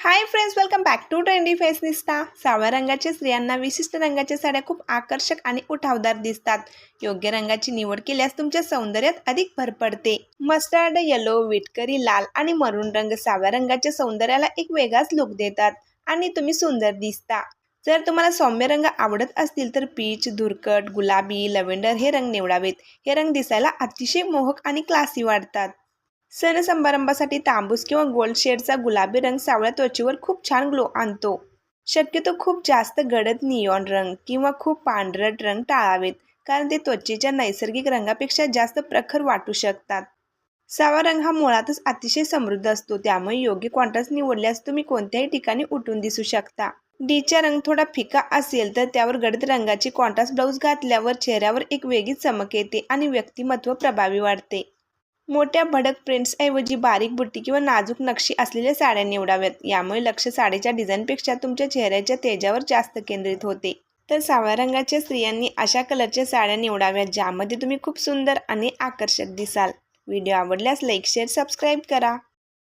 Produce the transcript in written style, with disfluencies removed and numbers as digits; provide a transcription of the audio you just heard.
High friends, welcome back to trendy fashionista. सावळ्या रंगाच्या स्त्रियांना विशिष्ट रंगाच्या साड्या खूप आकर्षक आणि उठावदार दिसतात। योग्य रंगाची निवड केल्यास तुमच्या सौंदर्यात अधिक भर पडते। मस्टर्ड येलो, विटकरी लाल आणि मरून रंग सावळ्या रंगाच्या सौंदर्याला एक वेगळाच लुक देतात आणि तुम्ही सुंदर दिसता। जर तुम्हाला सौम्य रंग आवडत असतील तर पीच, धुरकट, गुलाबी, लव्हेंडर हे रंग निवडावेत। हे रंग दिसायला अतिशय मोहक आणि क्लासी वाटतात। सण समारंभासाठी तांबूस किंवा गोल्ड शेडचा गुलाबी रंग सावळ्या त्वचेवर खूप छान ग्लो आणतो। शक्यतो खूप जास्त गडद निऑन रंग किंवा खूप पांढरट रंग टाळावेत, कारण ते त्वचेच्या नैसर्गिक रंगापेक्षा जास्त प्रखर वाटू शकतात। सावळा रंग हा मुळातच अतिशय समृद्ध असतो, त्यामुळे योग्य कॉन्ट्रास्ट निवडल्यास तुम्ही कोणत्याही ठिकाणी उठून दिसू शकता। डीचा रंग थोडा फिका असेल तर त्यावर गडद रंगाची कॉन्ट्रास्ट ब्लाउज घातल्यावर चेहऱ्यावर एक वेगळीच चमक येते आणि व्यक्तिमत्व प्रभावी वाढते। मोठ्या भडक प्रिंट्सऐवजी बारीक बुट्टी किंवा नाजूक नक्षी असलेल्या साड्या निवडाव्यात। यामुळे लक्ष साडीच्या डिझाईनपेक्षा तुमच्या चेहऱ्याच्या तेजावर जास्त केंद्रित होते। तर सावळ्या रंगाच्या स्त्रियांनी अशा कलरच्या साड्या निवडाव्यात ज्यामध्ये तुम्ही खूप सुंदर आणि आकर्षक दिसाल। व्हिडिओ आवडल्यास लाईक, शेअर, सबस्क्राईब करा।